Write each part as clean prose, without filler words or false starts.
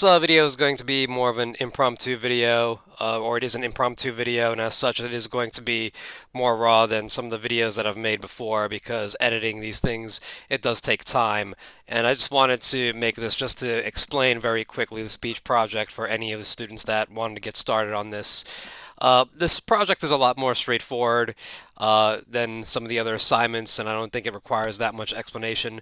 this video is going to be more of an impromptu video, or it is an impromptu video, and as such, it is going to be more raw than some of the videos that I've made before because editing these things, it does take time. And I just wanted to make this just to explain very quickly the speech project for any of the students that wanted to get started on this. This project is a lot more straightforward than some of the other assignments, and I don't think it requires that much explanation.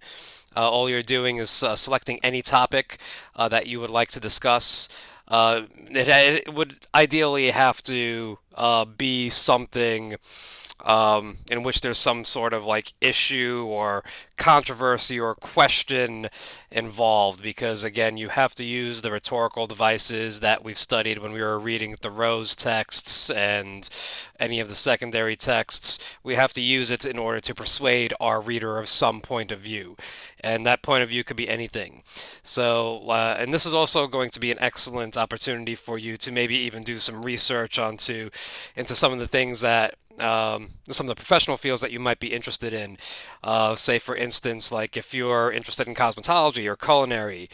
All you're doing is selecting any topic that you would like to discuss. It would ideally have to be something in which there's some sort of like issue or controversy or question involved, because again, you have to use the rhetorical devices that we've studied when we were reading the Rose texts and any of the secondary texts. We have to use it in order to persuade our reader of some point of view, and that point of view could be anything. So, and this is also going to be an excellent opportunity for you to maybe even do some research into some of the things that some of the professional fields that you might be interested in. Say, for instance, like if you're interested in cosmetology or culinary,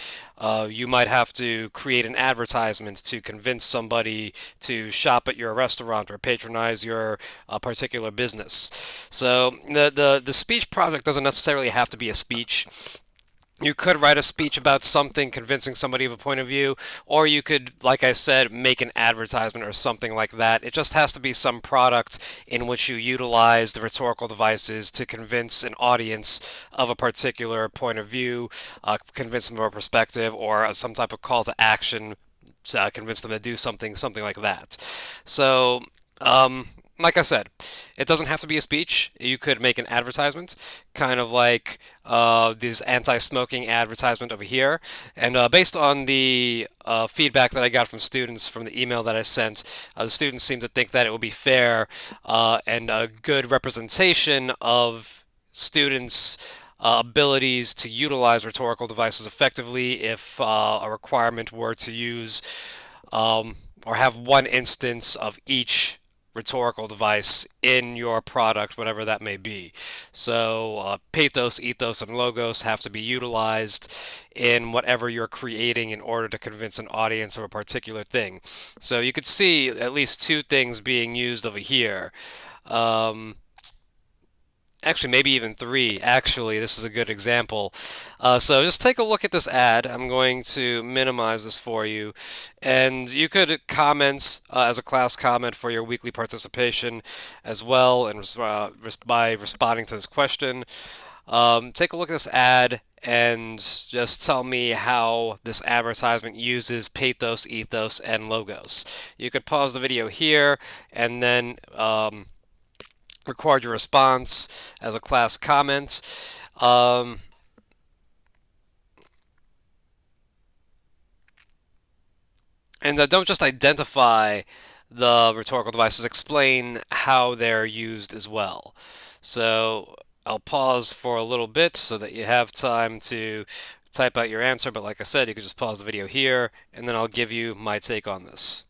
you might have to create an advertisement to convince somebody to shop at your restaurant or patronize your particular business. So the speech project doesn't necessarily have to be a speech. You could write a speech about something, convincing somebody of a point of view, or you could, like I said, make an advertisement or something like that. It just has to be some product in which you utilize the rhetorical devices to convince an audience of a particular point of view, convince them of a perspective, or some type of call to action to convince them to do something like that. So, like I said, it doesn't have to be a speech. You could make an advertisement, kind of like this anti-smoking advertisement over here. And based on the feedback that I got from students from the email that I sent, the students seem to think that it would be fair and a good representation of students' abilities to utilize rhetorical devices effectively if a requirement were to use or have one instance of each rhetorical device in your product, whatever that may be. So, pathos, ethos, and logos have to be utilized in whatever you're creating in order to convince an audience of a particular thing. So, you could see at least two things being used over here. Um, Actually, maybe even three. Actually, this is a good example. So just take a look at this ad. I'm going to minimize this for you. And you could comment as a class comment for your weekly participation as well, and by responding to this question. Take a look at this ad and just tell me how this advertisement uses pathos, ethos, and logos. You could pause the video here and then record your response as a class comment. And don't just identify the rhetorical devices, explain how they're used as well. So I'll pause for a little bit so that you have time to type out your answer, but like I said, you can just pause the video here, and then I'll give you my take on this.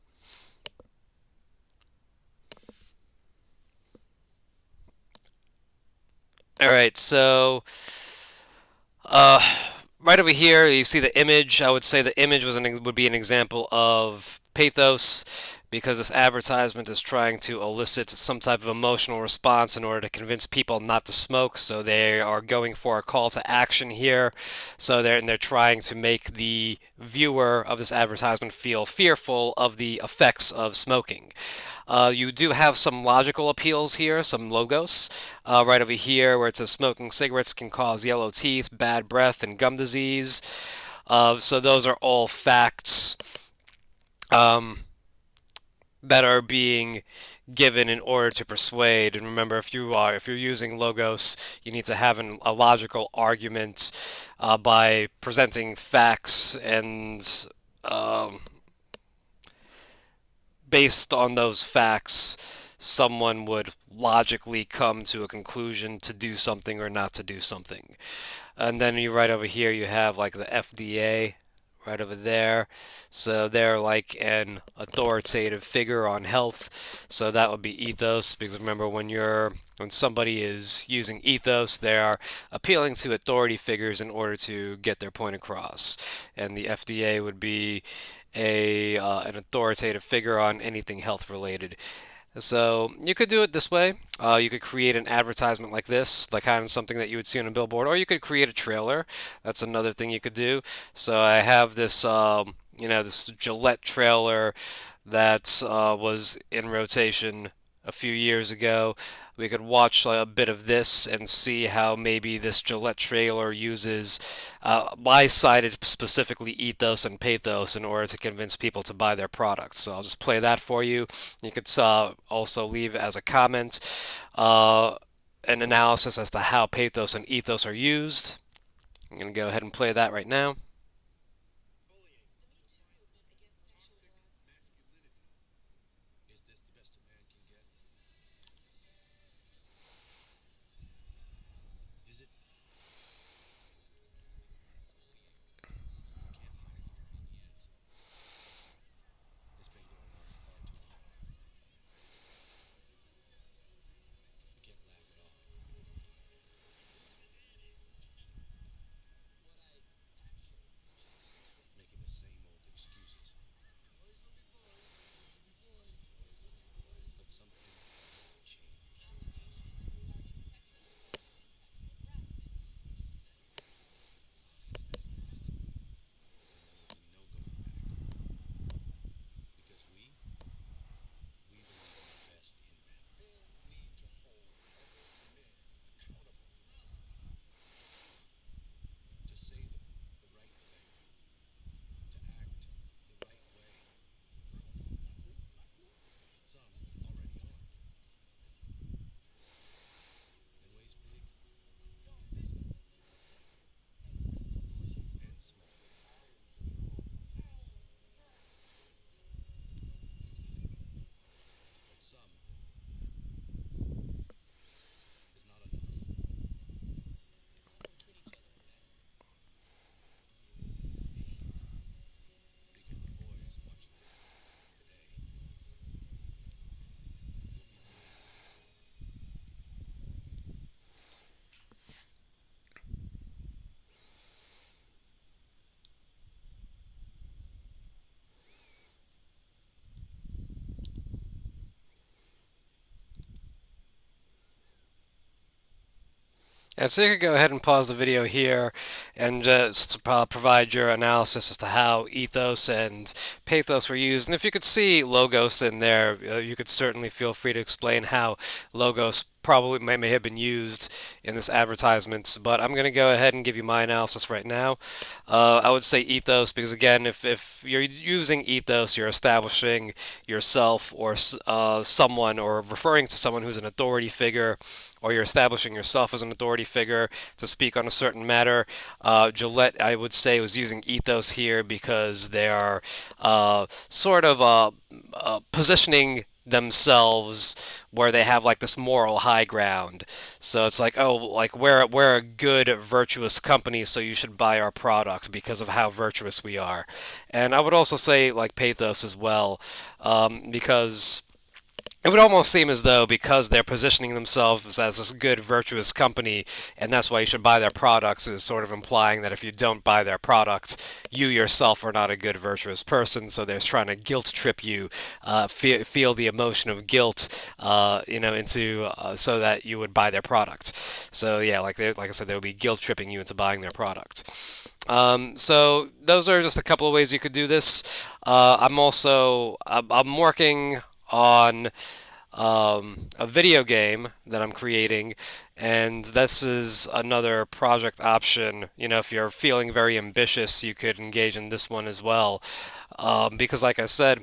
All right, so uh, right over here, you see the image. I would say the image would be an example of pathos, because this advertisement is trying to elicit some type of emotional response in order to convince people not to smoke. So they are going for a call to action here. So they're trying to make the viewer of this advertisement feel fearful of the effects of smoking. You do have some logical appeals here, some logos. Right over here where it says smoking cigarettes can cause yellow teeth, bad breath, and gum disease. So those are all facts that are being given in order to persuade. And remember, if you're using logos, you need to have a logical argument by presenting facts, and based on those facts, someone would logically come to a conclusion to do something or not to do something. And then you right over here, you have like the FDA right over there. So they're like an authoritative figure on health. So that would be ethos, because remember when somebody is using ethos, they are appealing to authority figures in order to get their point across. And the FDA would be a an authoritative figure on anything health related. So you could do it this way. You could create an advertisement like this, like kind of something that you would see on a billboard, or you could create a trailer. That's another thing you could do. So I have this, this Gillette trailer that was in rotation a few years ago. We could watch a bit of this and see how maybe this Gillette trailer uses my cited specifically ethos and pathos in order to convince people to buy their products. So I'll just play that for you. You could also leave as a comment an analysis as to how pathos and ethos are used. I'm going to go ahead and play that right now. And so you could go ahead and pause the video here and just provide your analysis as to how ethos and pathos were used. And if you could see logos in there, you could certainly feel free to explain how logos probably may have been used in this advertisement. But I'm going to go ahead and give you my analysis right now. I would say ethos because, again, if you're using ethos, you're establishing yourself or someone or referring to someone who's an authority figure, or you're establishing yourself as an authority figure to speak on a certain matter. Gillette, I would say, was using ethos here because they are sort of positioning themselves where they have like this moral high ground. So it's like, oh, like we're a good virtuous company, so you should buy our product because of how virtuous we are. And I would also say like pathos as well, because it would almost seem as though because they're positioning themselves as this good, virtuous company, and that's why you should buy their products, is sort of implying that if you don't buy their products, you yourself are not a good, virtuous person. So they're trying to guilt trip you, feel the emotion of guilt, into so that you would buy their product. So yeah, like I said, they would be guilt tripping you into buying their product. So those are just a couple of ways you could do this. I'm working on a video game that I'm creating, and this is another project option. You know, if you're feeling very ambitious, you could engage in this one as well. Because, like I said,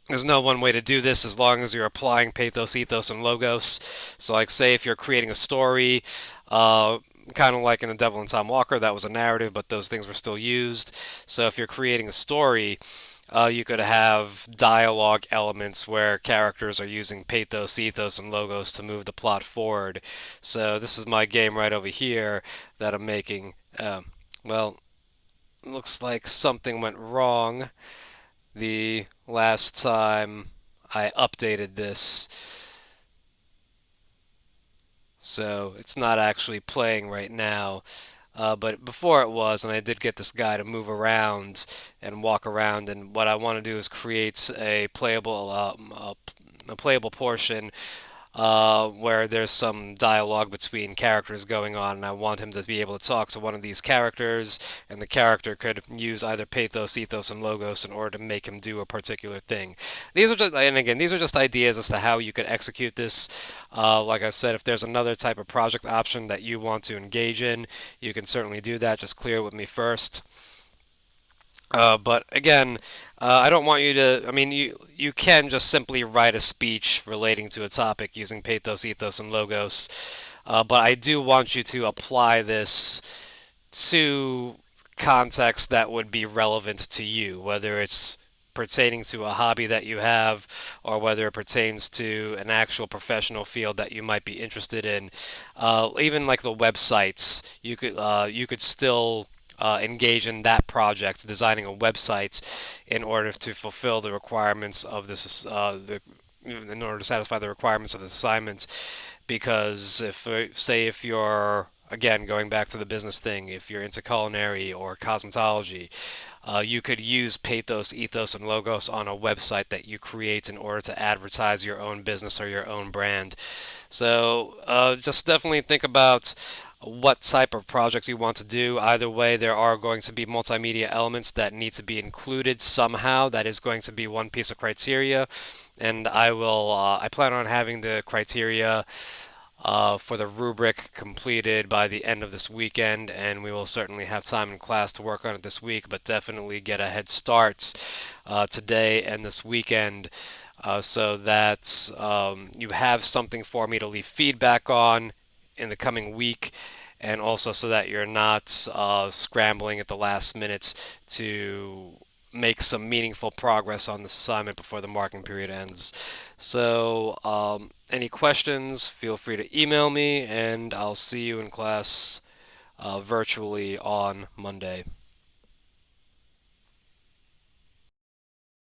there's no one way to do this as long as you're applying pathos, ethos, and logos. So, like, say if you're creating a story, kind of like in The Devil and Tom Walker, that was a narrative, but those things were still used. So, if you're creating a story, you could have dialogue elements where characters are using pathos, ethos, and logos to move the plot forward. So, this is my game right over here that I'm making. Well, looks like something went wrong the last time I updated this. So it's not actually playing right now. But before it was, and I did get this guy to move around and walk around. And what I want to do is create a playable portion where there's some dialogue between characters going on, and I want him to be able to talk to one of these characters, and the character could use either pathos, ethos, and logos in order to make him do a particular thing. These are just, and again, these are just ideas as to how you could execute this. Like I said, if there's another type of project option that you want to engage in, you can certainly do that. Just clear it with me first. But again, I don't want you to. I mean, you can just simply write a speech relating to a topic using pathos, ethos, and logos. But I do want you to apply this to context that would be relevant to you, whether it's pertaining to a hobby that you have or whether it pertains to an actual professional field that you might be interested in. Even like the websites, you could still engage in that project, designing a website in order to fulfill the requirements of this in order to satisfy the requirements of the assignment. Because if say if you're again going back to the business thing, if you're into culinary or cosmetology, you could use pathos, ethos, and logos on a website that you create in order to advertise your own business or your own brand. So just definitely think about what type of project you want to do. Either way, there are going to be multimedia elements that need to be included somehow. That is going to be one piece of criteria, and I plan on having the criteria for the rubric completed by the end of this weekend, and we will certainly have time in class to work on it this week, but definitely get a head start today and this weekend so that you have something for me to leave feedback on in the coming week, and also so that you're not scrambling at the last minutes to make some meaningful progress on this assignment before the marking period ends. So, any questions, feel free to email me, and I'll see you in class virtually on Monday.